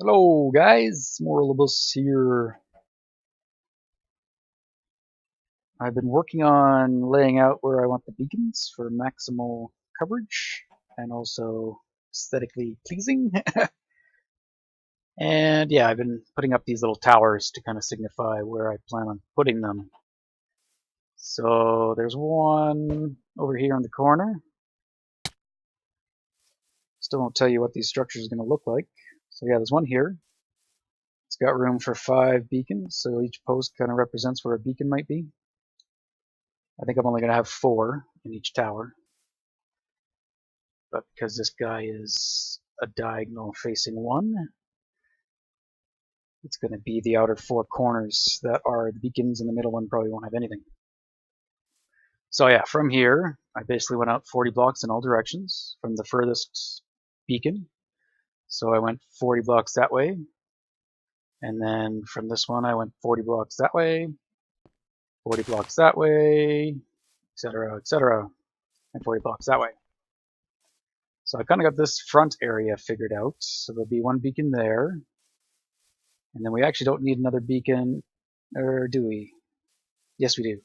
Hello guys, Morilibus here. I've been working on laying out where I want the beacons for maximal coverage and also aesthetically pleasing. And yeah, I've been putting up these little towers to kind of signify where I plan on putting them. So there's one over here in the corner. Still won't tell you what these structures are going to look like. So yeah, there's one here. It's got room for 5 beacons, so each post kind of represents where a beacon might be. I think I'm only going to have 4 in each tower. But because this guy is a diagonal facing 1, it's going to be the outer 4 corners that are the beacons, and the middle one probably won't have anything. So yeah, from here, I basically went out 40 blocks in all directions from the furthest beacon. So I went 40 blocks that way. And then from this one, I went 40 blocks that way, 40 blocks that way, etc., etc., and 40 blocks that way. So I kind of got this front area figured out. So there'll be 1 beacon there. And then we actually don't need another beacon, or do we? Yes, we do.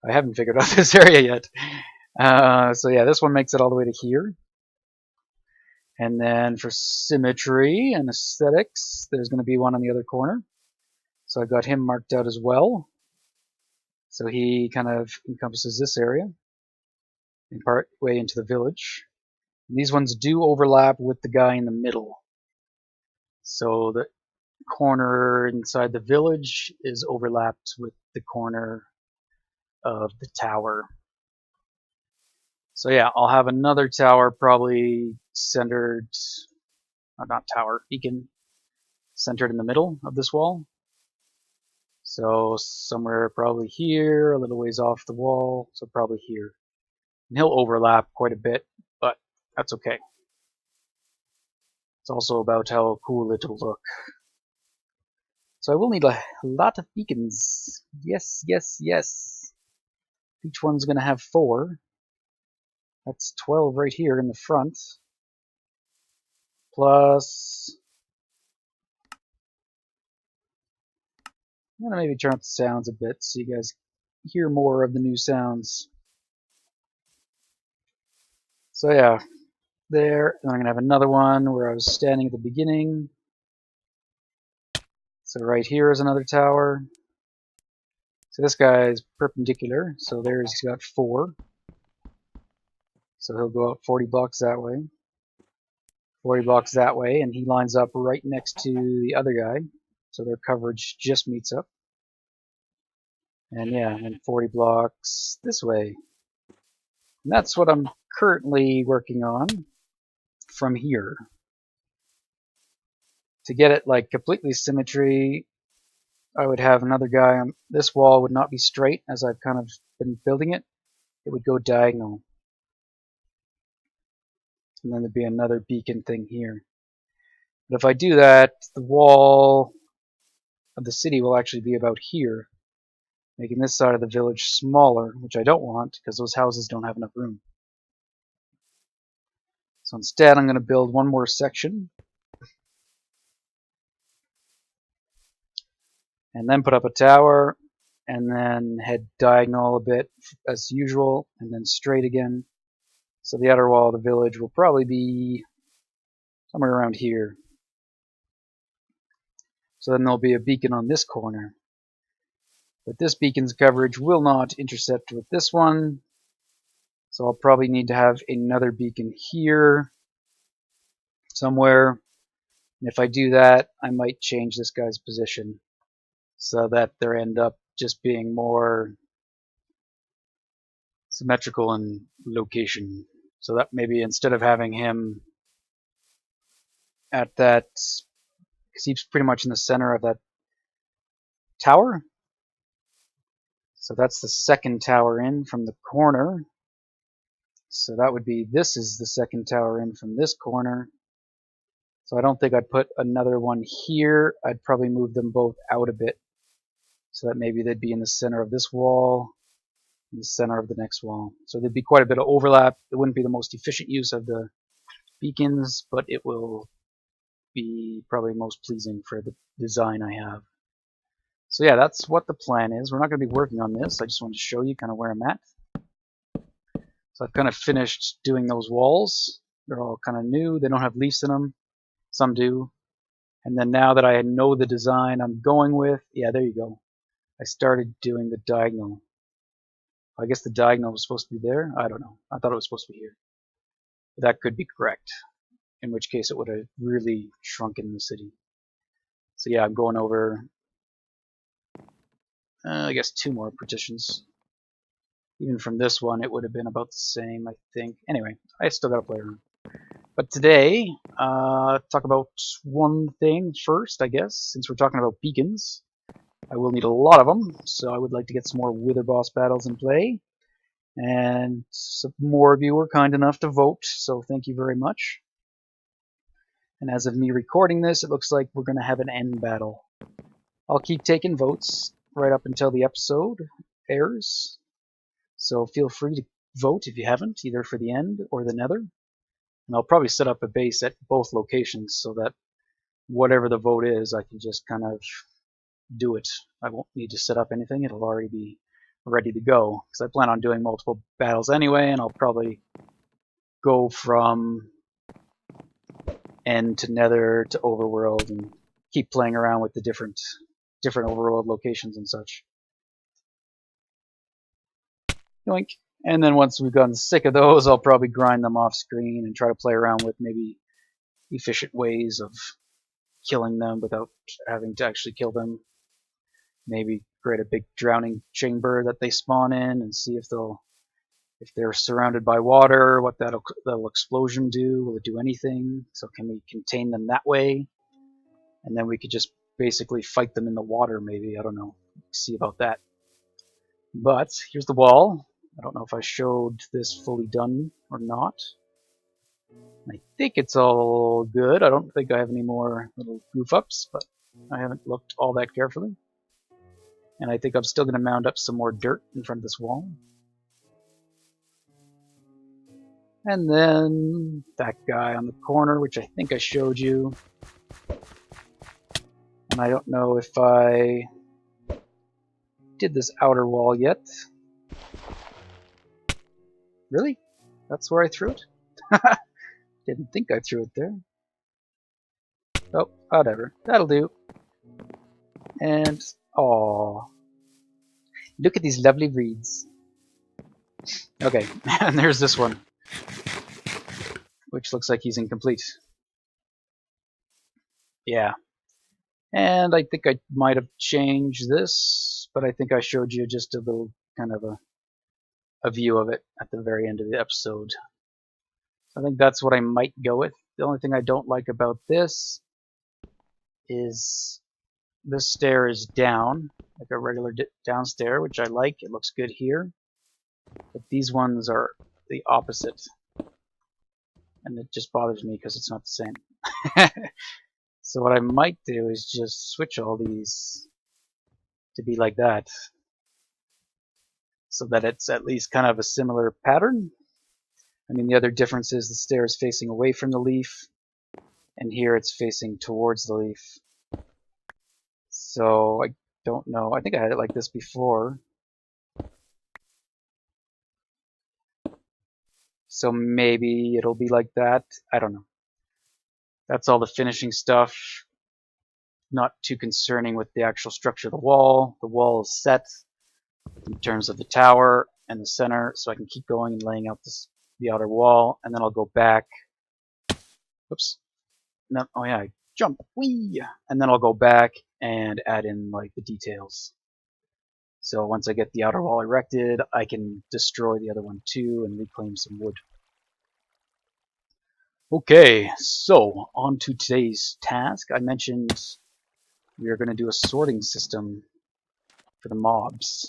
I haven't figured out this area yet. So yeah, this one makes it all the way to here. And then for symmetry and aesthetics, there's going to be one on the other corner. So I got him marked out as well. So he kind of encompasses this area and part way into the village. And these ones do overlap with the guy in the middle. So the corner inside the village is overlapped with the corner of the tower. So yeah, I'll have another tower probably centered, not tower, beacon, centered in the middle of this wall. So somewhere probably here, a little ways off the wall, so probably here. And he'll overlap quite a bit, but that's okay. It's also about how cool it'll look. So I will need a lot of beacons. Yes, yes, yes. Each one's going to have 4. That's 12 right here in the front. Plus, I'm going to maybe turn up the sounds a bit so you guys hear more of the new sounds. So yeah, there. And I'm going to have another one where I was standing at the beginning. So right here is another tower. So this guy is perpendicular, so there's he's got 4. So he'll go out 40 blocks that way, 40 blocks that way, and he lines up right next to the other guy. So their coverage just meets up. And yeah, and 40 blocks this way. And that's what I'm currently working on from here. To get it like completely symmetry, I would have another guy on this wall. Would not be straight as I've kind of been building it. It would go diagonal. And then there'd be another beacon thing here. But if I do that, the wall of the city will actually be about here, making this side of the village smaller, which I don't want because those houses don't have enough room. So instead, I'm going to build one more section and then put up a tower and then head diagonal a bit as usual and then straight again. So the outer wall of the village will probably be somewhere around here. So then there'll be a beacon on this corner. But this beacon's coverage will not intercept with this one. So I'll probably need to have another beacon here somewhere. And if I do that, I might change this guy's position so that they end up just being more symmetrical in location. So that maybe instead of having him at that, because he's pretty much in the center of that tower. So that's the second tower in from the corner. So that would be, this is the second tower in from this corner. So I don't think I'd put another one here. I'd probably move them both out a bit so that maybe they'd be in the center of this wall, in the center of the next wall. So there'd be quite a bit of overlap. It wouldn't be the most efficient use of the beacons, but it will be probably most pleasing for the design I have. So yeah, that's what the plan is. We're not going to be working on this. I just wanted to show you kind of where I'm at. So I've kind of finished doing those walls. They're all kind of new. They don't have leaves in them. Some do. And then now that I know the design I'm going with, yeah, there you go. I started doing the diagonal. I guess the diagonal was supposed to be there. I don't know. I thought it was supposed to be here. But that could be correct. In which case it would have really shrunken the city. So yeah, I'm going over, I guess 2 more partitions. Even from this one, it would have been about the same, I think. Anyway, I still got to play around. But today, talk about one thing first, I guess. Since we're talking about beacons, I will need a lot of them, so I would like to get some more Wither Boss battles in play. And some more of you were kind enough to vote, so thank you very much. And as of me recording this, it looks like we're going to have an end battle. I'll keep taking votes right up until the episode airs. So feel free to vote if you haven't, either for the end or the nether. And I'll probably set up a base at both locations so that whatever the vote is, I can just kind of do it. I won't need to set up anything. It'll already be ready to go. Because I plan on doing multiple battles anyway, and I'll probably go from end to nether to overworld and keep playing around with the different overworld locations and such. Yoink. And then once we've gotten sick of those, I'll probably grind them off screen and try to play around with maybe efficient ways of killing them without having to actually kill them. Maybe create a big drowning chamber that they spawn in and see if they're surrounded by water, what that'll explosion do. Will it do anything? So can we contain them that way? And then we could just basically fight them in the water, maybe. I don't know. See about that. But here's the wall. I don't know if I showed this fully done or not. I think it's all good. I don't think I have any more little goof-ups, but I haven't looked all that carefully. And I think I'm still going to mound up some more dirt in front of this wall. And then that guy on the corner, which I think I showed you. And I don't know if I did this outer wall yet. Really? That's where I threw it? Didn't think I threw it there. Oh, whatever. That'll do. And, aww. Look at these lovely reeds. Okay, and there's this one. Which looks like he's incomplete. Yeah. And I think I might have changed this, but I think I showed you just a little kind of a view of it at the very end of the episode. I think that's what I might go with. The only thing I don't like about this is this stair is down, like a regular down stair, which I like. It looks good here. But these ones are the opposite. And it just bothers me because it's not the same. So what I might do is just switch all these to be like that. So that it's at least kind of a similar pattern. I mean, the other difference is the stair is facing away from the leaf, and here it's facing towards the leaf. So I don't know. I think I had it like this before. So maybe it'll be like that. I don't know. That's all the finishing stuff. Not too concerning with the actual structure of the wall. The wall is set in terms of the tower and the center, so I can keep going and laying out the outer wall, and then I'll go back. Oops. No, oh yeah, I jump. Whee! And then I'll go back and add in like the details. So once I get the outer wall erected, I can destroy the other one too and reclaim some wood. Okay, so on to today's task. I mentioned we are going to do a sorting system for the mobs.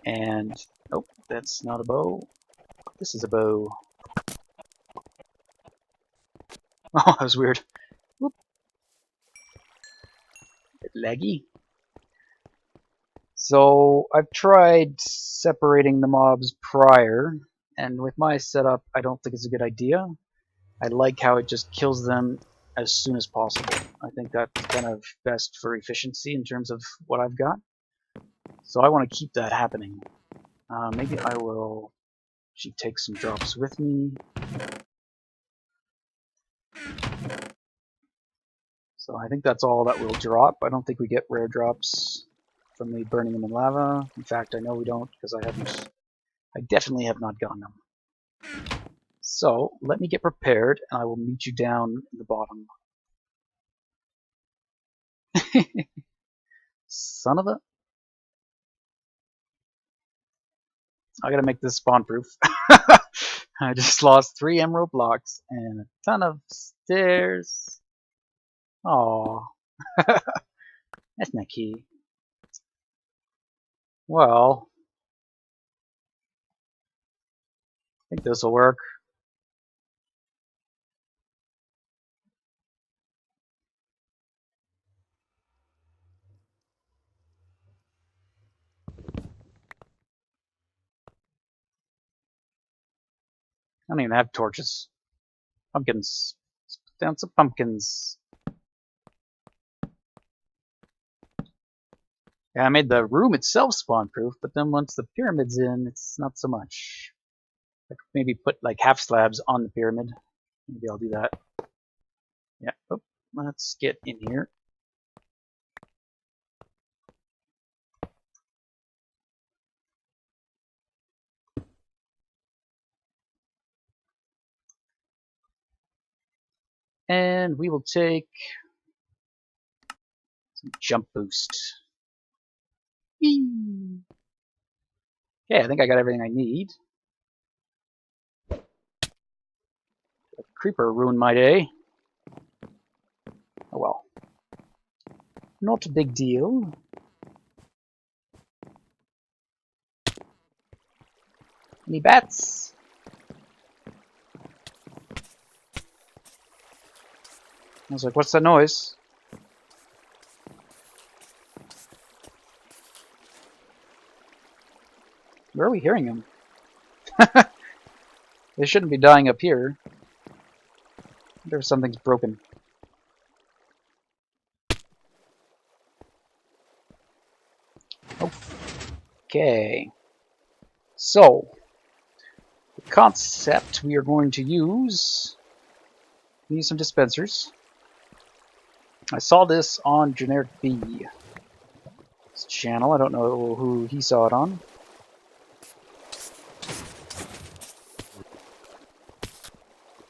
And, nope, that's not a bow. This is a bow. Oh, that was weird. Whoop. A bit laggy. So, I've tried separating the mobs prior, and with my setup, I don't think it's a good idea. I like how it just kills them as soon as possible. I think that's kind of best for efficiency in terms of what I've got. So I want to keep that happening. Maybe I will actually take some drops with me. So I think that's all that will drop. I don't think we get rare drops from me burning them in lava. In fact, I know we don't because I definitely have not gotten them. So let me get prepared and I will meet you down in the bottom. Son of a... I gotta make this spawn proof. I just lost 3 emerald blocks and a ton of stairs. Aww. That's not key. Well, I think this will work. I don't even have torches. Pumpkins. Let's put down some pumpkins. Yeah, I made the room itself spawn proof, but then once the pyramid's in, it's not so much. I could maybe put like half slabs on the pyramid. Maybe I'll do that. Yeah, oh, let's get in here. And we will take some jump boost. Whee! Okay, I think I got everything I need. The creeper ruined my day. Oh well. Not a big deal. Any bats? I was like, what's that noise? Where are we hearing them? They shouldn't be dying up here. I wonder if something's broken. Okay. So, the concept we are going to use... We need some dispensers. I saw this on Generic B's channel. I don't know who he saw it on.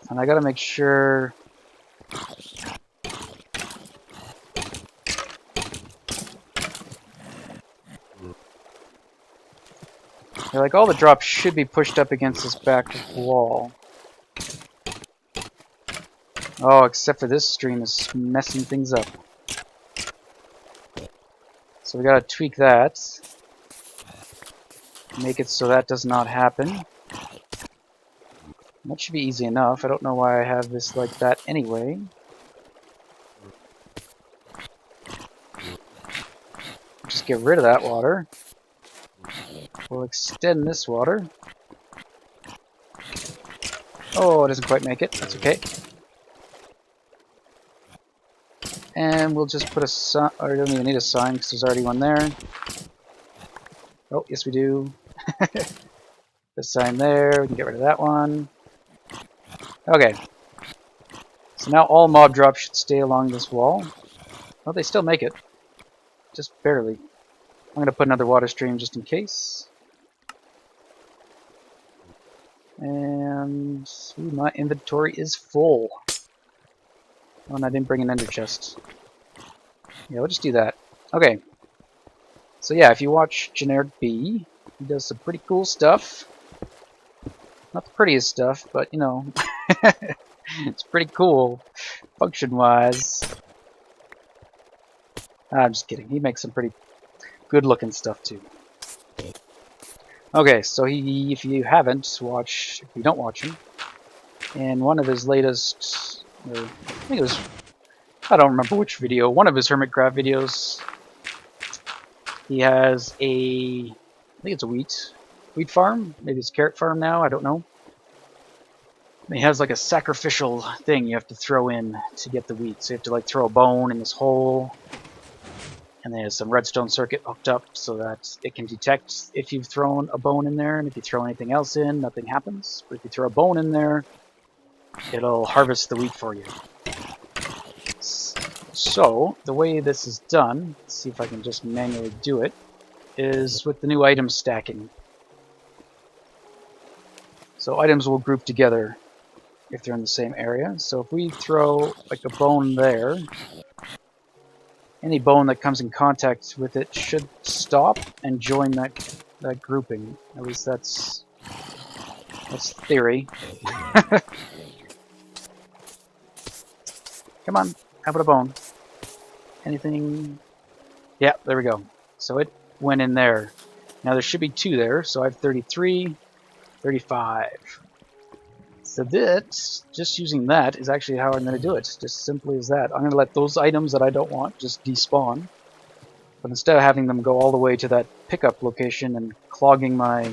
And I gotta make sure... Yeah, like all the drops should be pushed up against this back wall. Oh, except for this stream is messing things up. So we gotta tweak that. Make it so that does not happen. That should be easy enough. I don't know why I have this like that anyway. Just get rid of that water. We'll extend this water. Oh, it doesn't quite make it. That's okay. And we'll just put a sign, or we don't even need a sign because there's already one there. Oh, yes we do. The sign there, we can get rid of that one. Okay. So now all mob drops should stay along this wall. Well, they still make it. Just barely. I'm going to put another water stream just in case. And ooh, my inventory is full. Oh, and I didn't bring an ender chest. Yeah, we'll just do that. Okay. So yeah, if you watch Generic B, he does some pretty cool stuff. Not the prettiest stuff, but you know, it's pretty cool, function-wise. I'm just kidding. He makes some pretty good-looking stuff too. Okay, so if you haven't watched, if you don't watch him, in one of his latest, or I think it was, I don't remember which video, one of his Hermitcraft videos, he has a, I think it's a wheat farm, maybe it's a carrot farm now, I don't know. And he has like a sacrificial thing you have to throw in to get the wheat. So you have to like throw a bone in this hole, and there's some redstone circuit hooked up so that it can detect if you've thrown a bone in there, and if you throw anything else in, nothing happens. But if you throw a bone in there, it'll harvest the wheat for you. So the way this is done, let's see if I can just manually do it, is with the new item stacking. So items will group together if they're in the same area. So if we throw like a bone there, any bone that comes in contact with it should stop and join that grouping. At least that's theory. Come on, how about a bone? Anything? Yeah, there we go. So it went in there. Now there should be 2 there, so I have 33, 35. So that, just using that, is actually how I'm going to do it. Just simply as that. I'm going to let those items that I don't want just despawn. But instead of having them go all the way to that pickup location and clogging my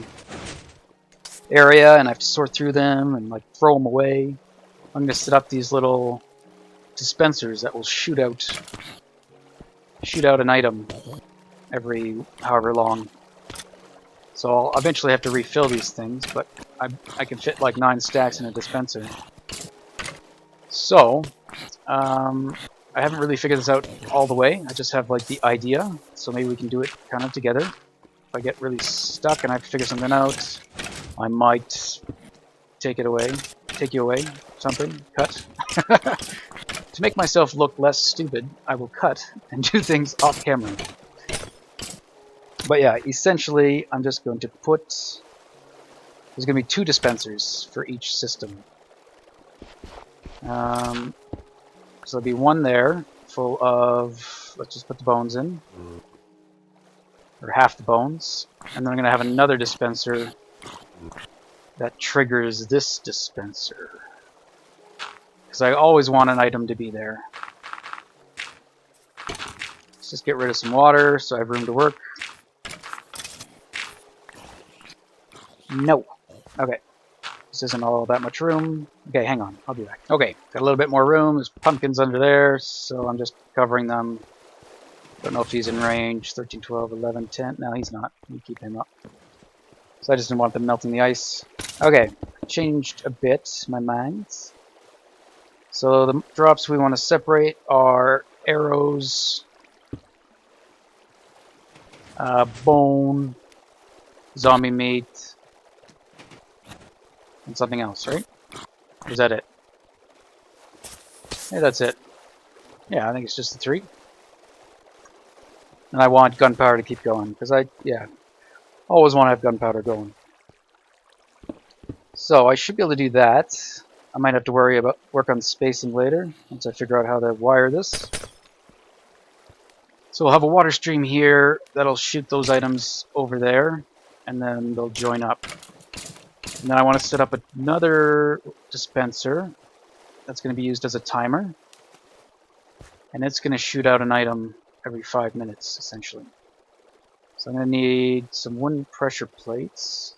area, and I have to sort through them and like throw them away, I'm going to set up these little dispensers that will shoot out an item every however long. So I'll eventually have to refill these things, but I can fit like 9 stacks in a dispenser. So I haven't really figured this out all the way. I just have like the idea, so maybe we can do it kind of together. If I get really stuck and I have to figure something out, I might take you away, something, cut. To make myself look less stupid, I will cut and do things off camera. But yeah, essentially, I'm just going to put... There's going to be 2 dispensers for each system. So there'll be one there, full of... Let's just put the bones in. Or half the bones. And then I'm going to have another dispenser that triggers this dispenser. Because I always want an item to be there. Let's just get rid of some water so I have room to work. No. Okay. This isn't all that much room. Okay, hang on. I'll be back. Okay, got a little bit more room. There's pumpkins under there, so I'm just covering them. Don't know if he's in range. 13, 12, 11, 10. No, he's not. We keep him up. So I just didn't want them melting the ice. Okay, changed a bit my mind. So the drops we want to separate are arrows, bone, zombie meat, and something else, right? Or is that it? Yeah, that's it. Yeah, I think it's just the 3. And I want gunpowder to keep going, because always want to have gunpowder going. So I should be able to do that. I might have to work on spacing later, once I figure out how to wire this. So we'll have a water stream here that'll shoot those items over there, and then they'll join up. And then I want to set up another dispenser that's going to be used as a timer. And it's going to shoot out an item every 5 minutes, essentially. So I'm going to need some wooden pressure plates.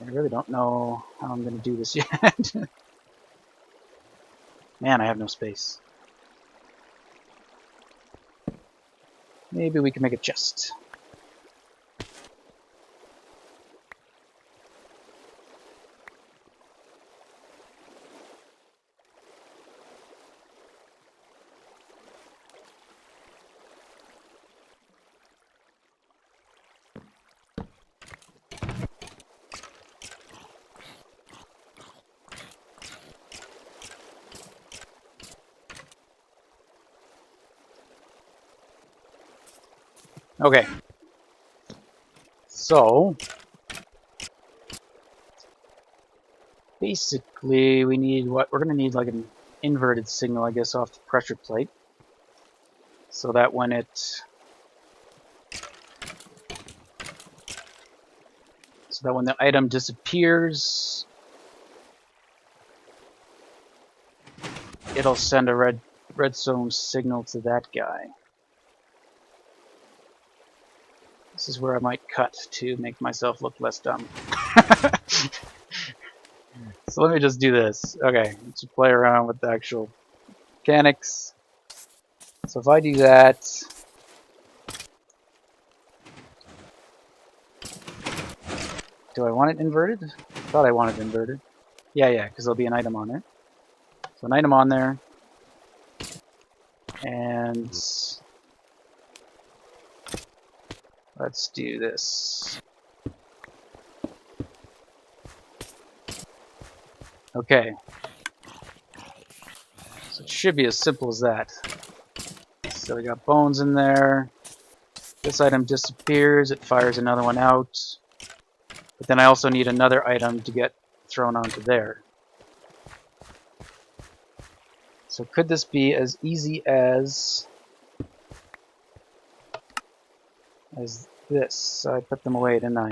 I really don't know how I'm going to do this yet. Man, I have no space. Maybe we can make a chest. Okay. So basically we need we're going to need like an inverted signal, I guess, off the pressure plate. So that when the item disappears, it'll send a redstone signal to that guy. This is where I might cut to make myself look less dumb. So let me just do this. Okay, let's play around with the actual mechanics. So if I do that, do I want it inverted? I thought I wanted it inverted. Yeah, because there'll be an item on there. So an item on there, and let's do this. Okay. So it should be as simple as that. So we got bones in there. This item disappears, it fires another one out. But then I also need another item to get thrown onto there. So could this be as easy as this? So I put them away, didn't I?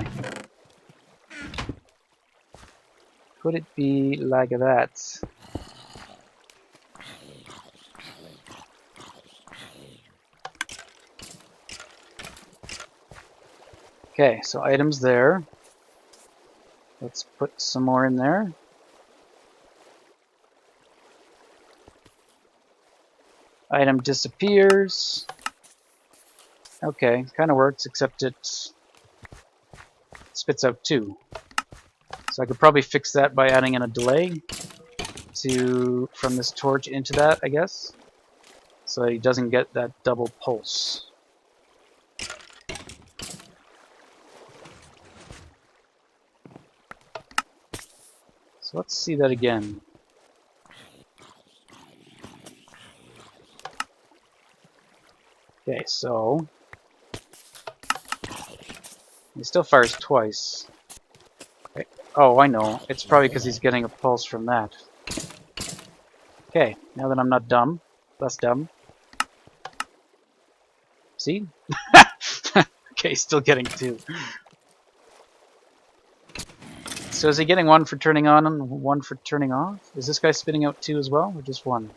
Could it be like that? Okay, so items there. Let's put some more in there. Item disappears. Okay, kind of works, except it spits out 2. So I could probably fix that by adding in a delay from this torch into that, I guess. So he doesn't get that double pulse. So let's see that again. Okay, so he still fires twice. Okay. Oh, I know. It's probably because he's getting a pulse from that. Okay, now that I'm not dumb, less dumb. See? Okay, still getting 2. So is he getting 1 for turning on and 1 for turning off? Is this guy spitting out 2 as well, or just 1?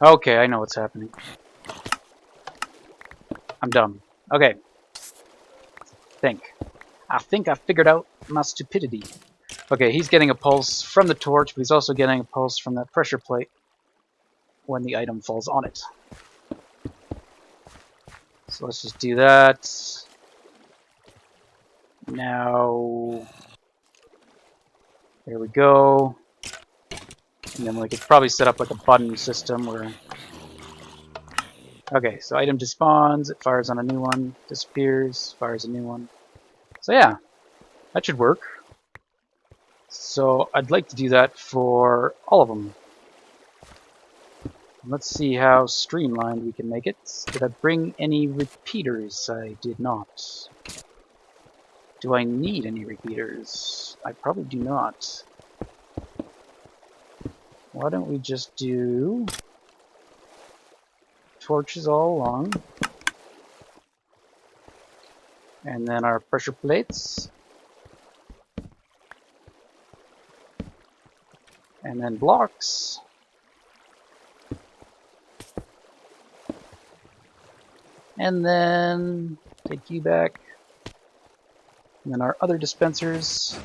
Okay, I know what's happening. I'm dumb. Okay. I think I figured out my stupidity. Okay, he's getting a pulse from the torch, but he's also getting a pulse from that pressure plate when the item falls on it. So let's just do that. Now, there we go. And then we could probably set up like a button system where... Okay, so item despawns, it fires on a new one, disappears, fires a new one. So yeah, that should work. So I'd like to do that for all of them. Let's see how streamlined we can make it. Did I bring any repeaters? I did not. Do I need any repeaters? I probably do not. Why don't we just do torches all along, and then our pressure plates, and then blocks, and then take you back, and then our other dispensers.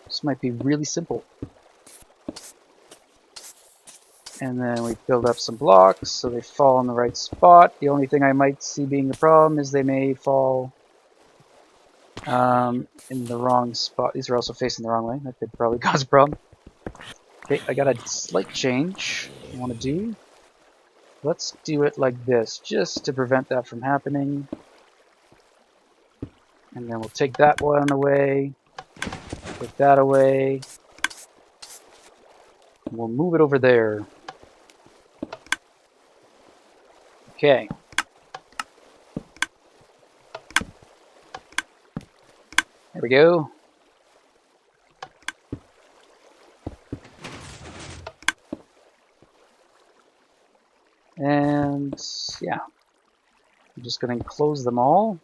This might be really simple. And then we build up some blocks so they fall in the right spot. The only thing I might see being the problem is they may fall in the wrong spot. These are also facing the wrong way. That could probably cause a problem. Okay, I got a slight change I want to do. Let's do it like this, just to prevent that from happening. And then we'll take that one away, take that away, and we'll move it over there. Okay. There we go. And yeah, I'm just going to close them all.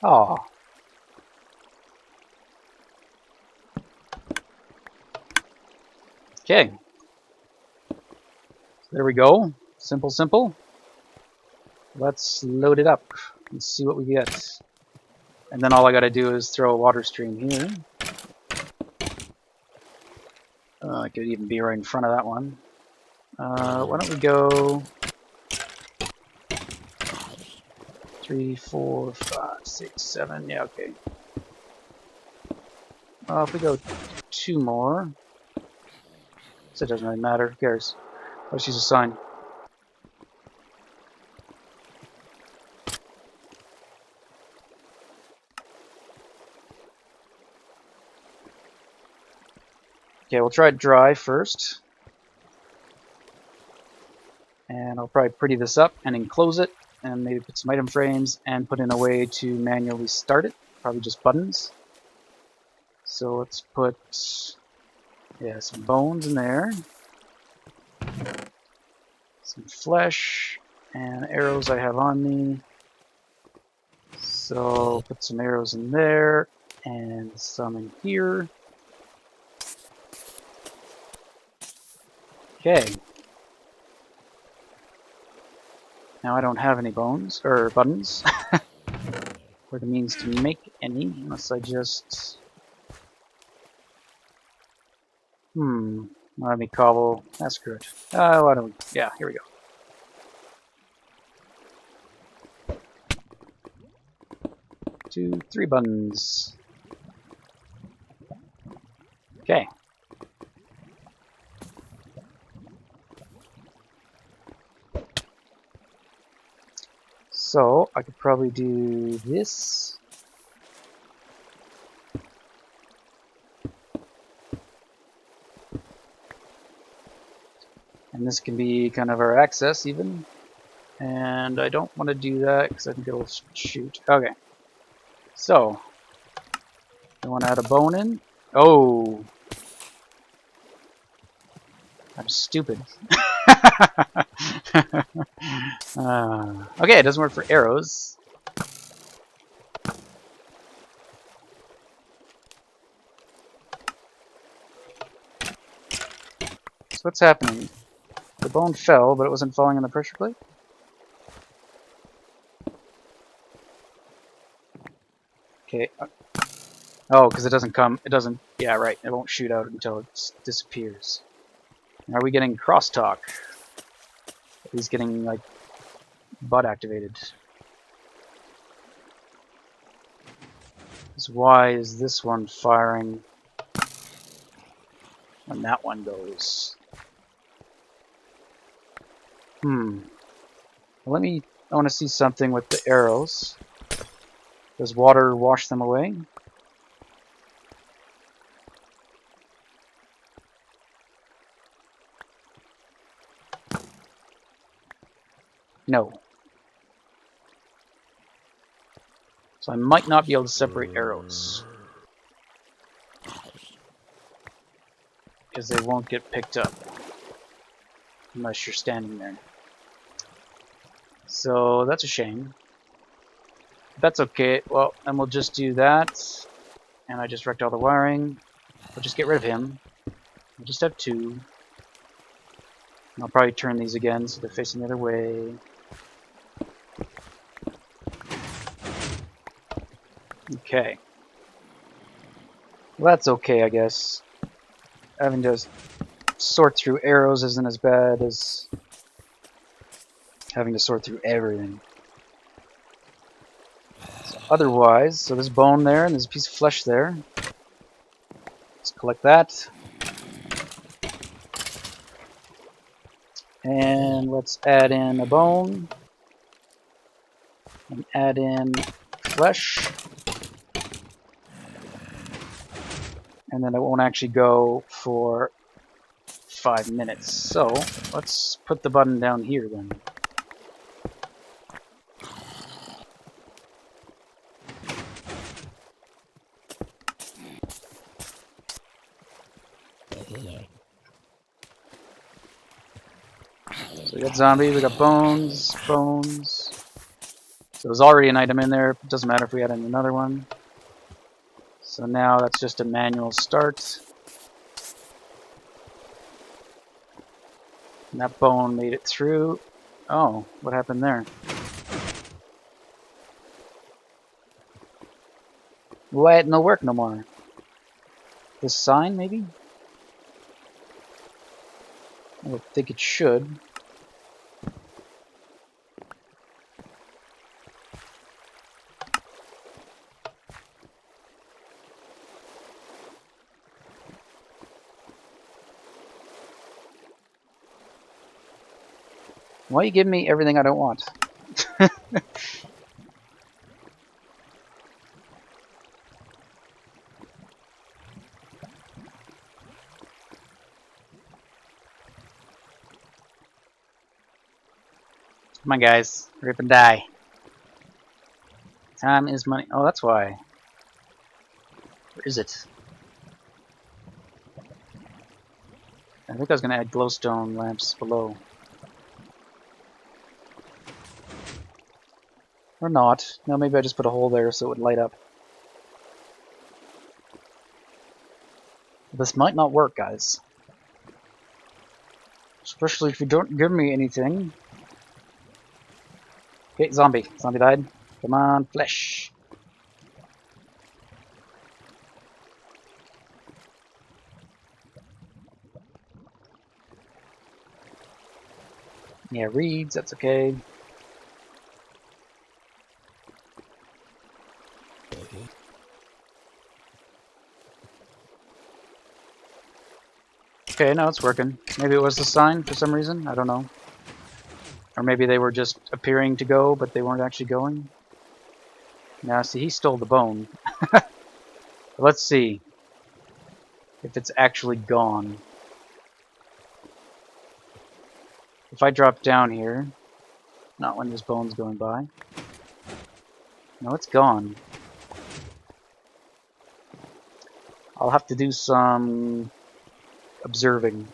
Oh. Okay. There we go. Simple, simple. Let's load it up and see what we get. And then all I gotta do is throw a water stream here. I could even be right in front of that one. Why don't we go 3, 4, 5, 6, 7. Yeah, okay. Well, if we go 2 more, so it doesn't really matter. Who cares? Let's use a sign. Okay, we'll try dry first. And I'll probably pretty this up and enclose it, and maybe put some item frames and put in a way to manually start it. Probably just buttons. So let's put, yeah, some bones in there. Some flesh and arrows I have on me. So put some arrows in there and some in here. Okay. Now I don't have any bones or buttons or the means to make any unless I just let me cobble. That's correct. Why don't we? Yeah, here we go. 2, 3 buttons. Okay. So I could probably do this. And this can be kind of our access even. And I don't want to do that because I think it'll shoot. Okay. So I want to add a bone in. Oh, I'm stupid. Okay, it doesn't work for arrows. So what's happening? The bone fell, but it wasn't falling on the pressure plate? Okay. Oh, because it doesn't come. It doesn't. Yeah, right. It won't shoot out until it disappears. Are we getting crosstalk? He's getting, like, butt activated. So why is this one firing when that one goes? Well, I want to see something with the arrows. Does water wash them away? No. So I might not be able to separate arrows. Because they won't get picked up. Unless you're standing there. So that's a shame. That's okay. Well, then we'll just do that. And I just wrecked all the wiring. We'll just get rid of him. We'll just have 2. And I'll probably turn these again so they're facing the other way. Okay. Well, that's okay, I guess. Having to sort through arrows isn't as bad as having to sort through everything. So otherwise, so there's bone there and there's a piece of flesh there. Let's collect that. And let's add in a bone. And add in flesh. And then it won't actually go for 5 minutes. So let's put the button down here then. So we got zombies, we got bones, bones. There was already an item in there. It doesn't matter if we add in another one. So now that's just a manual start. And that bone made it through. Oh, what happened there? Why it no work no more? This sign, maybe? I don't think it should. Why you give me everything I don't want? Come on, guys. Hurry up and die. Time is money. Oh, that's why. Where is it? I think I was going to add glowstone lamps below. Or not. No, maybe I just put a hole there so it would light up. This might not work, guys. Especially if you don't give me anything. Okay, zombie. Zombie died. Come on, flesh. Yeah, reeds, that's okay. Okay, now it's working. Maybe it was the sign for some reason. I don't know. Or maybe they were just appearing to go, but they weren't actually going. Now, see, he stole the bone. Let's see if it's actually gone. If I drop down here, not when this bone's going by. No, it's gone. I'll have to do some observing.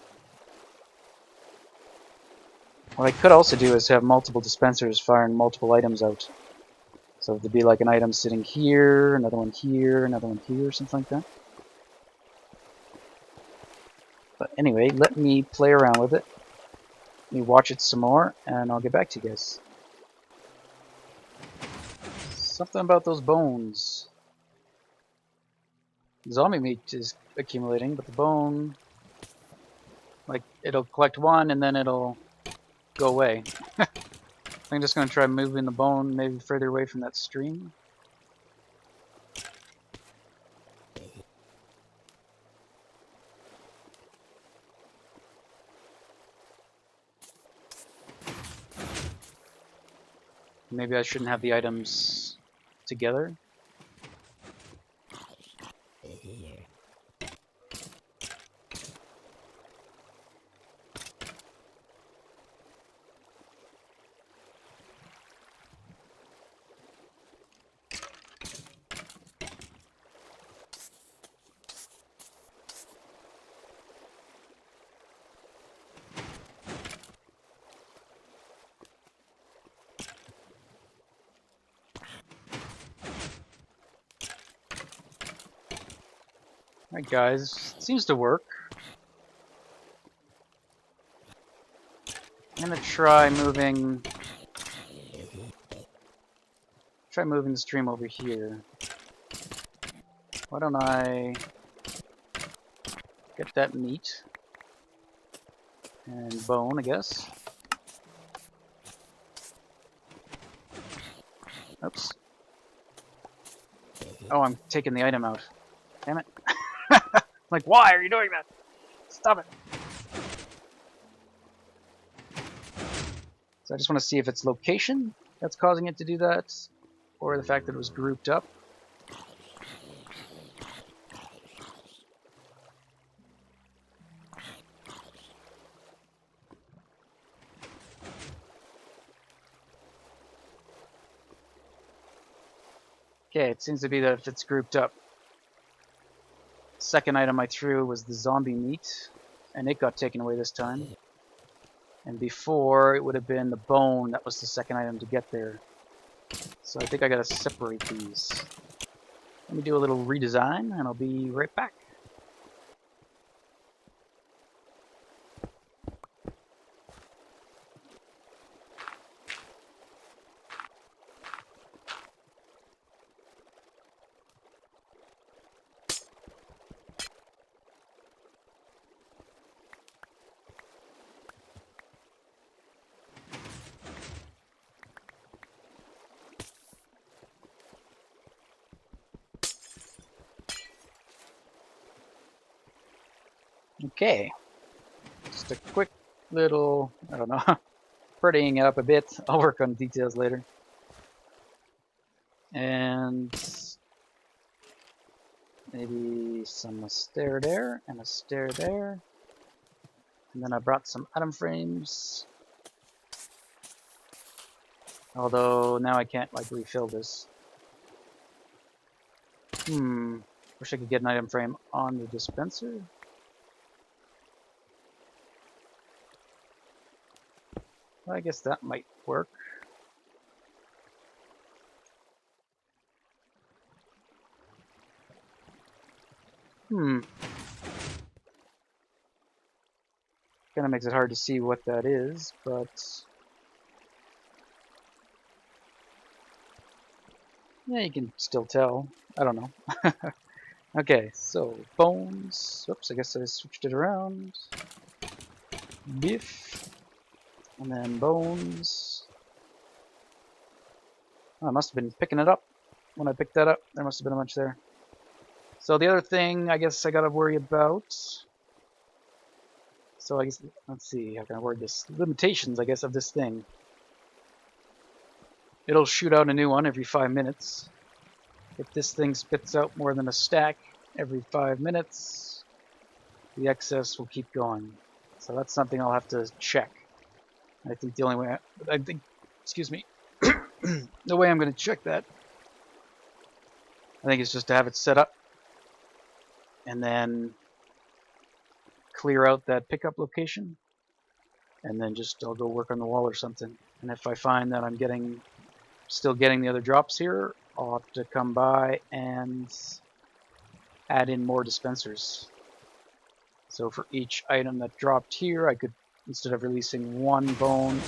What I could also do is have multiple dispensers firing multiple items out. So there'd be like an item sitting here, another one here, another one here, something like that. But anyway, let me play around with it. Let me watch it some more, and I'll get back to you guys. Something about those bones. Zombie meat is accumulating, but the bone, like, it'll collect one and then it'll go away. I'm just going to try moving the bone maybe further away from that stream. Maybe I shouldn't have the items together. Alright guys, it seems to work. I'm gonna try moving the stream over here. Why don't I get that meat and bone, I guess. Oops. Oh, I'm taking the item out. Damn it. Like, why are you doing that? Stop it. So I just want to see if it's location that's causing it to do that, or the fact that it was grouped up. Okay, it seems to be that if it's grouped up. Second item I threw was the zombie meat, and it got taken away this time. And before, it would have been the bone that was the second item to get there. So I think I gotta separate these. Let me do a little redesign and I'll be right back. Okay, just a quick little, I don't know, prettying it up a bit. I'll work on details later. And maybe some stair there and a stair there. And then I brought some atom frames. Although now I can't like refill this. Wish I could get an item frame on the dispenser. Well, I guess that might work. Kind of makes it hard to see what that is, but yeah, you can still tell. I don't know. Okay, so bones. Oops, I guess I switched it around. Beef. And then bones. Oh, I must have been picking it up. When I picked that up, there must have been a bunch there. So the other thing I guess I gotta worry about. So I guess, let's see, how can I word this? Limitations, I guess, of this thing. It'll shoot out a new one every 5 minutes. If this thing spits out more than a stack every 5 minutes, the excess will keep going. So that's something I'll have to check. I think the only way, excuse me, the way I'm going to check that, I think it's just to have it set up and then clear out that pickup location, and then just I'll go work on the wall or something. And if I find that I'm still getting the other drops here, I'll have to come by and add in more dispensers. So for each item that dropped here, I could, instead of releasing 1 bone,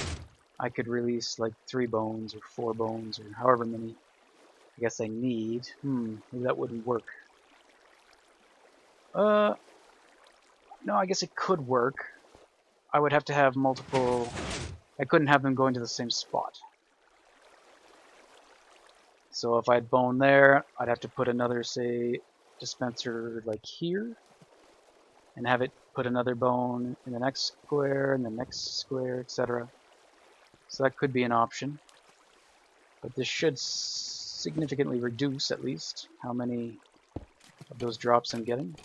I could release like 3 bones or 4 bones or however many I guess I need. Maybe that wouldn't work. No, I guess it could work. I would have to have multiple, I couldn't have them going to the same spot. So if I had bone there, I'd have to put another, say, dispenser like here, and have it put another bone in the next square, and the next square, etc. So that could be an option. But this should significantly reduce, at least, how many of those drops I'm getting.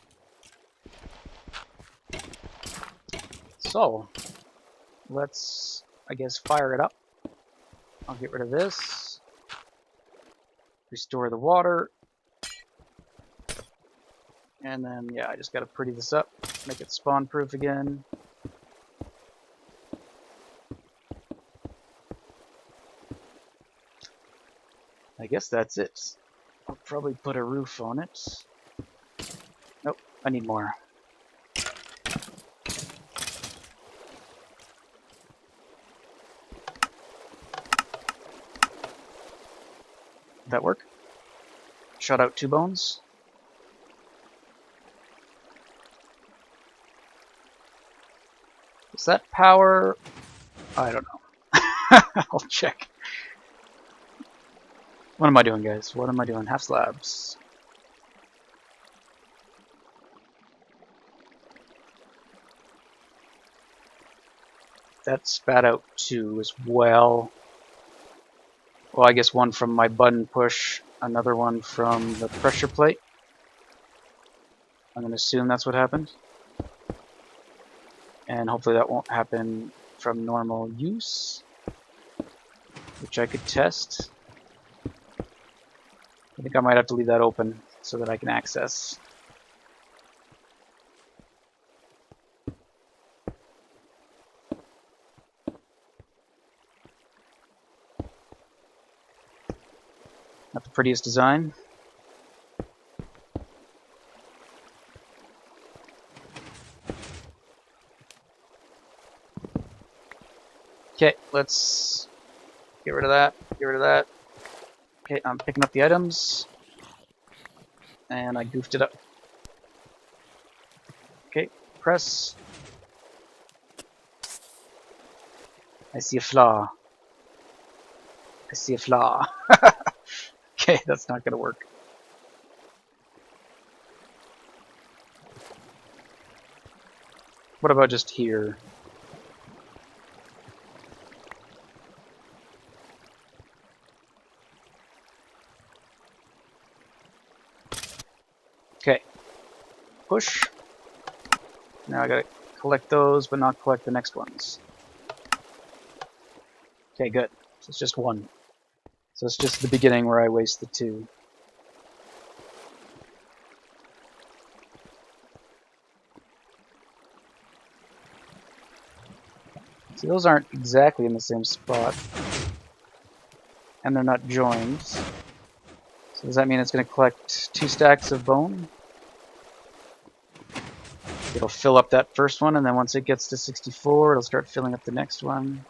So, let's, I guess, fire it up. I'll get rid of this. Restore the water. And then, yeah, I just gotta pretty this up. Make it spawn-proof again. I guess that's it. I'll probably put a roof on it. Nope, I need more. Did that work? Shot out 2 bones. Is that power? I don't know. I'll check. What am I doing, guys? What am I doing? Half slabs. That spat out 2 as well. Well, I guess 1 from my button push, another one from the pressure plate. I'm going to assume that's what happened. And hopefully that won't happen from normal use, which I could test. I think I might have to leave that open so that I can access. prettiest design. Okay, let's get rid of that, get rid of that. Okay, I'm picking up the items. And I goofed it up. Okay, press. I see a flaw. I see a flaw. Okay, that's not gonna work. What about just here? Okay. Push. Now I gotta collect those, but not collect the next ones. Okay, good. So it's just one. So it's just the beginning where I waste the two. See, those aren't exactly in the same spot. And they're not joined. So does that mean it's going to collect 2 stacks of bone? It'll fill up that first one, and then once it gets to 64, it'll start filling up the next one.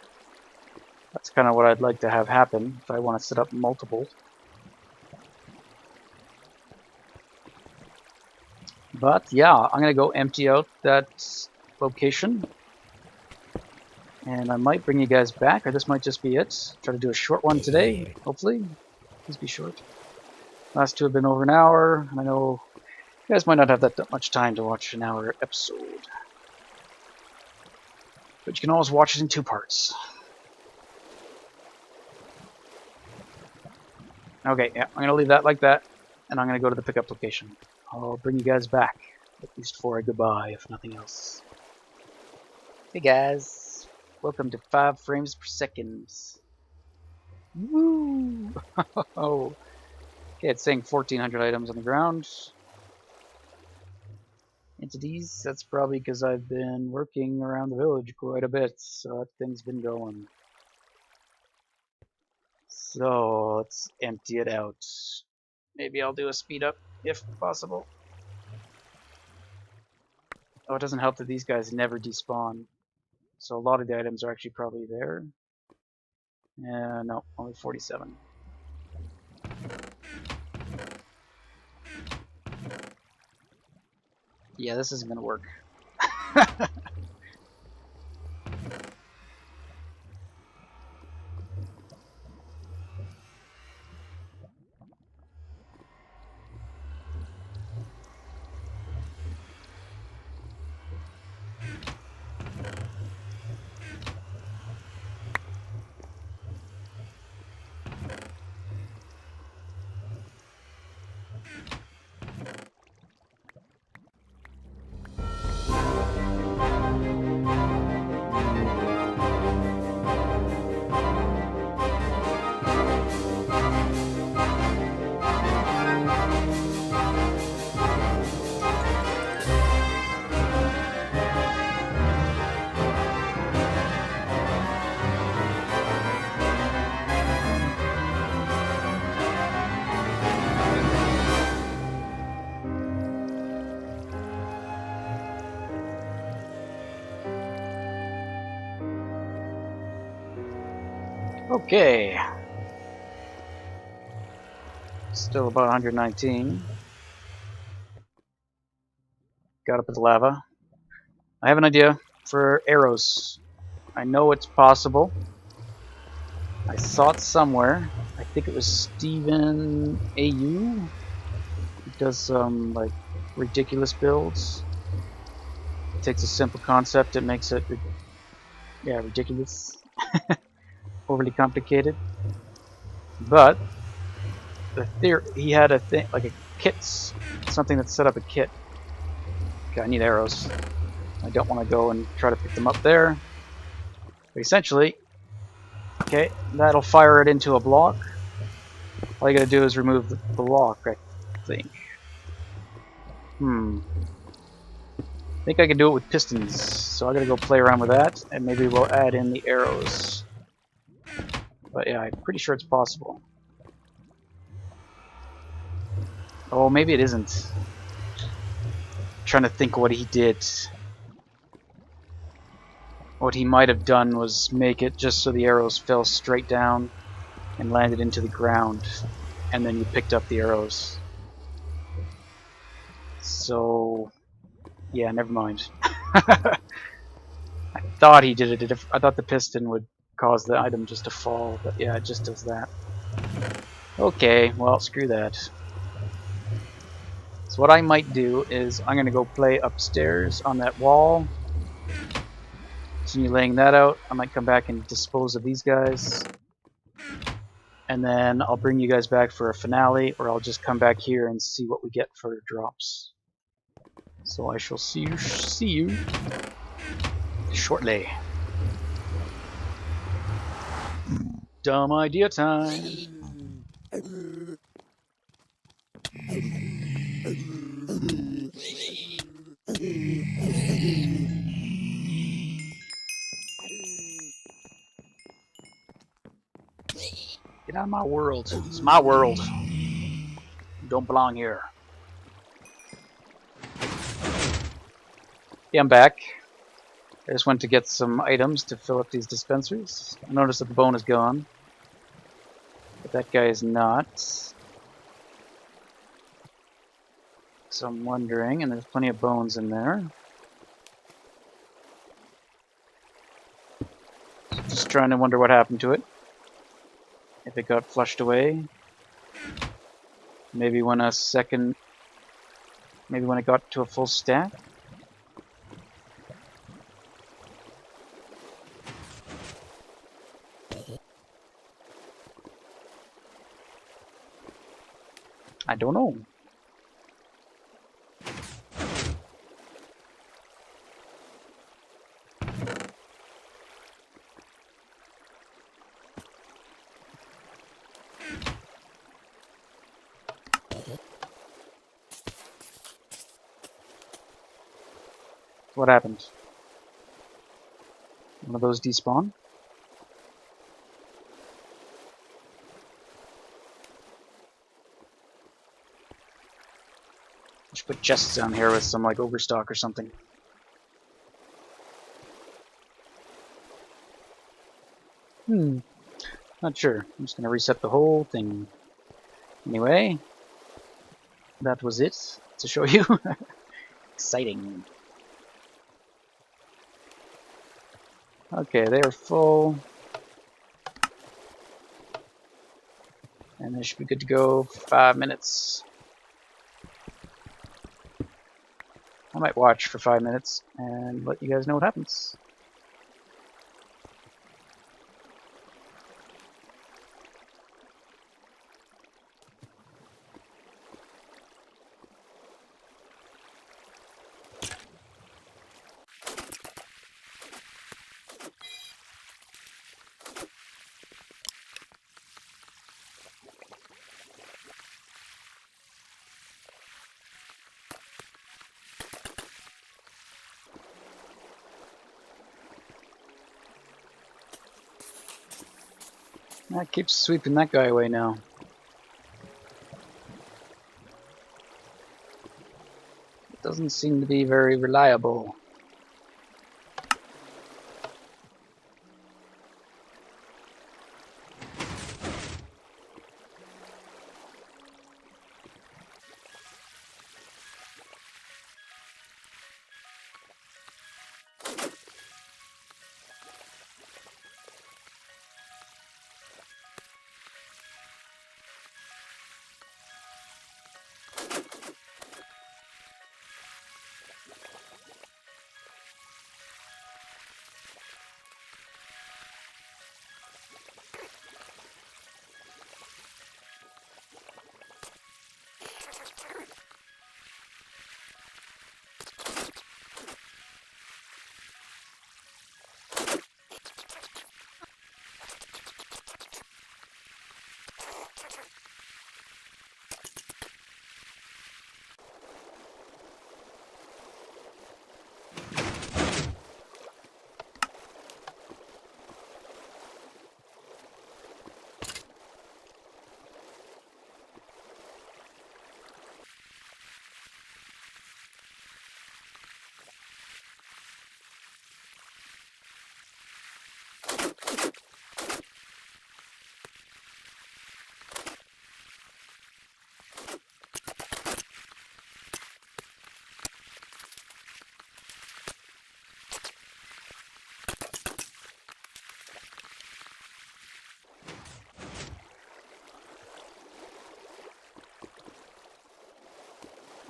That's kind of what I'd like to have happen if I want to set up multiple. But yeah, I'm going to go empty out that location. And I might bring you guys back, or this might just be it. Try to do a short one today, hopefully. Please be short. Last two have been over an hour, and I know you guys might not have that much time to watch an hour episode. But you can always watch it in 2 parts. Okay, yeah, I'm going to leave that like that, and I'm going to go to the pickup location. I'll bring you guys back, at least for a goodbye, if nothing else. Hey guys, welcome to 5 frames per second. Woo! Okay, it's saying 1,400 items on the ground. Entities, that's probably because I've been working around the village quite a bit, so that thing's been going. So let's empty it out. Maybe I'll do a speed up if possible. Oh, it doesn't help that these guys never despawn. So a lot of the items are actually probably there. No, only 47. Yeah, this isn't gonna work. Okay. Still about 119. Got up at the lava. I have an idea for arrows. I know it's possible. I saw it somewhere. I think it was Stephen AU. He does some like ridiculous builds. It takes a simple concept and makes it ridiculous. Overly complicated. But the theory, he had a thing like a kit, something that set up a kit. Okay, I need arrows. I don't want to go and try to pick them up there. But essentially, okay, that'll fire it into a block. All you gotta do is remove the block, I think. I think I can do it with pistons, so I gotta go play around with that, and maybe we'll add in the arrows. But yeah, I'm pretty sure it's possible. Oh, maybe it isn't. Trying to think what he did. What he might have done was make it just so the arrows fell straight down and landed into the ground, and then you picked up the arrows. So, yeah, never mind. I thought he did it. I thought the piston would cause the item just to fall, but yeah, it just does that. Okay, well, screw that. So what I might do is I'm going to go play upstairs on that wall. Continue laying that out. I might come back and dispose of these guys. And then I'll bring you guys back for a finale, or I'll just come back here and see what we get for drops. So I shall see you shortly. Dumb idea time. Get out of my world. It's my world. You don't belong here. Yeah, I'm back. I just went to get some items to fill up these dispensers. I noticed that the bone is gone, but that guy is not. So I'm wondering, and there's plenty of bones in there. Just trying to wonder what happened to it. If it got flushed away. Maybe when it got to a full stack. I don't know. What happened? One of those despawn? I should put chests down here with some like overstock or something. Not sure. I'm just gonna reset the whole thing. Anyway, that was it to show you. Exciting. Okay, they are full. And they should be good to go for 5 minutes. I might watch for 5 minutes and let you guys know what happens. That keeps sweeping that guy away now. It doesn't seem to be very reliable.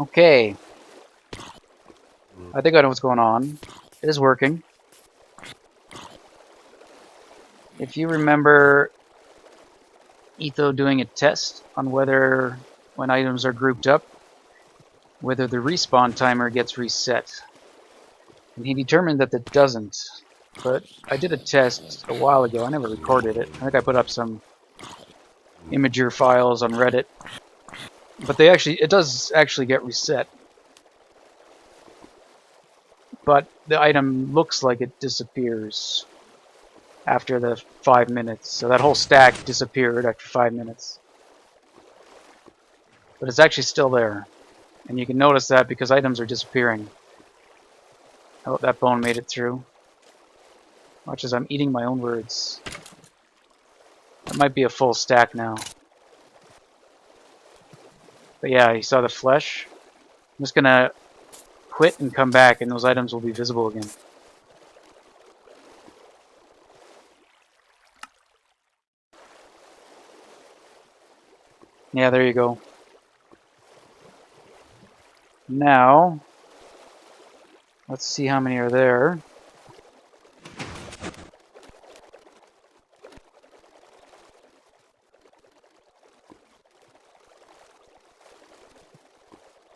Okay. I think I know what's going on. It is working. If you remember Etho doing a test on whether, when items are grouped up, whether the respawn timer gets reset. And he determined that it doesn't. But I did a test a while ago. I never recorded it. I think I put up some Imager files on Reddit. But it does actually get reset. But the item looks like it disappears after the 5 minutes. So that whole stack disappeared after 5 minutes. But it's actually still there. And you can notice that because items are disappearing. Oh, that bone made it through. Watch as I'm eating my own words. That might be a full stack now. But yeah, you saw the flesh. I'm just gonna quit and come back and those items will be visible again. Yeah, there you go. Now, let's see how many are there.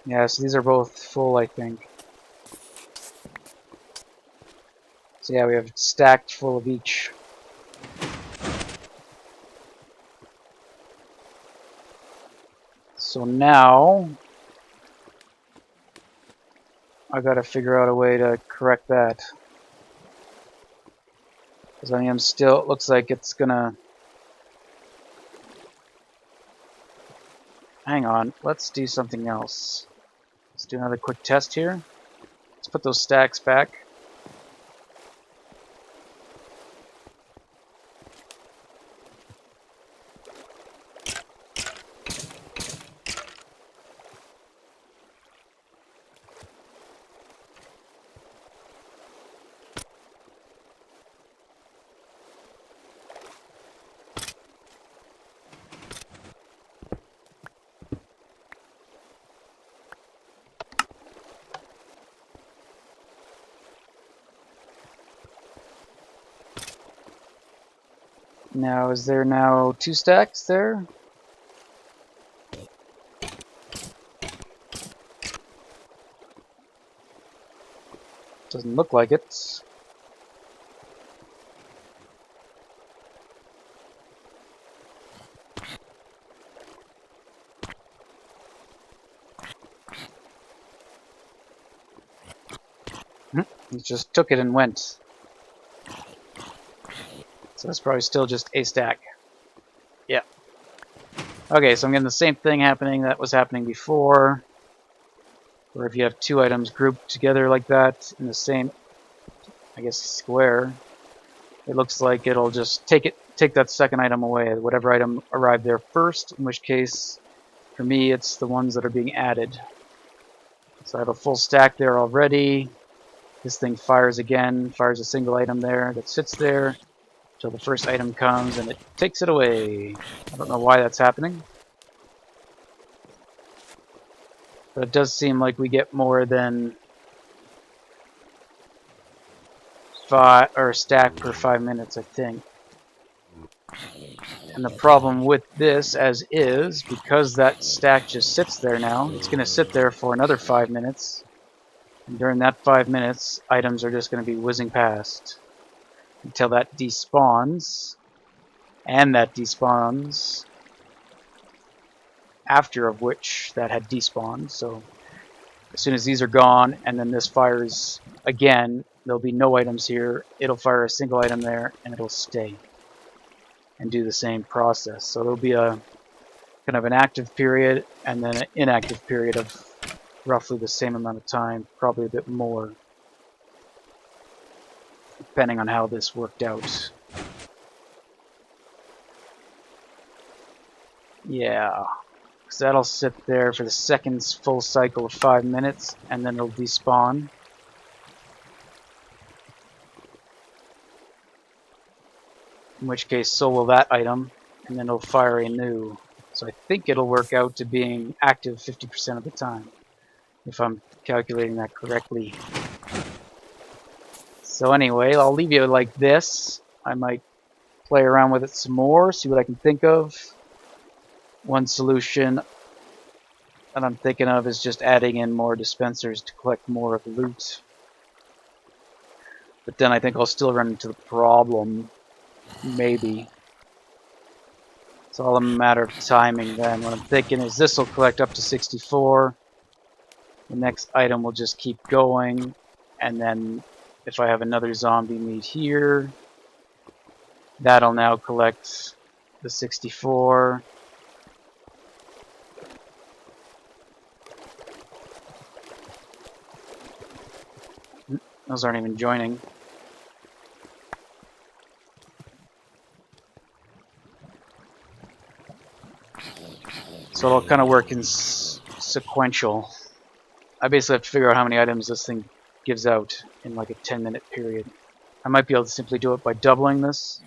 Yeah, so these are both full, I think. So yeah, we have stacked full of each. So now, I gotta figure out a way to correct that. Because I am still, it looks like it's gonna... Hang on, let's do something else. Let's do another quick test here. Let's put those stacks back. Now, is there now 2 stacks there? Doesn't look like it. He just took it and went. So that's probably still just a stack. Yeah. Okay, so I'm getting the same thing happening that was happening before. Where if you have 2 items grouped together like that in the same, I guess, square, it looks like it'll just take that second item away, whatever item arrived there first, in which case, for me, it's the ones that are being added. So I have a full stack there already. This thing fires again, fires a single item there that sits there until the first item comes and it takes it away. I don't know why that's happening. But it does seem like we get more than 5 or a stack per 5 minutes, I think. And the problem with this, as is, because that stack just sits there now, it's going to sit there for another 5 minutes. And during that 5 minutes, items are just going to be whizzing past until that despawns. And that despawns after of which that had despawned. So as soon as these are gone and then this fires again, there'll be no items here. It'll fire a single item there and it'll stay and do the same process. So there'll be a kind of an active period and then an inactive period of roughly the same amount of time, probably a bit more, depending on how this worked out. Yeah, so that'll sit there for the second full cycle of 5 minutes, and then it'll despawn. In which case, so will that item, and then it'll fire anew. So I think it'll work out to being active 50% of the time. if I'm calculating that correctly. So anyway, I'll leave you like this. I might play around with it some more, see what I can think of. One solution that I'm thinking of is just adding in more dispensers to collect more of the loot. But then I think I'll still run into the problem, maybe. It's all a matter of timing then. What I'm thinking is this will collect up to 64. The next item will just keep going. And then if I have another zombie meat here, that'll now collect the 64. Those aren't even joining. So it'll kind of work in sequential. I basically have to figure out how many items this thing gives out in like a 10-minute period. I might be able to simply do it by doubling this.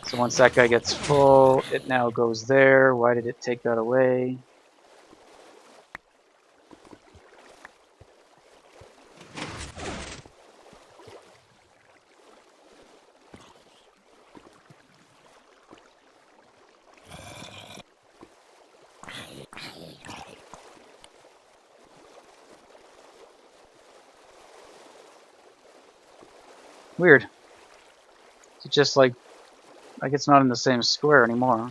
So once that guy gets full, it now goes there. Why did it take that away? Weird. It's just like it's not in the same square anymore.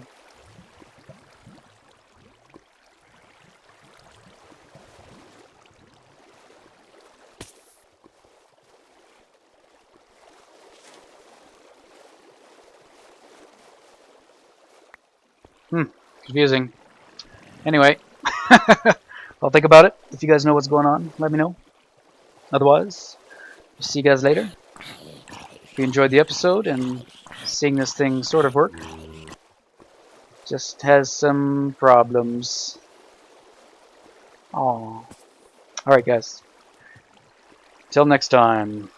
Confusing. Anyway, I'll think about it. If you guys know what's going on, let me know. Otherwise, see you guys later. If you enjoyed the episode and seeing this thing sort of work, just has some problems. Aww. Alright guys. Till next time.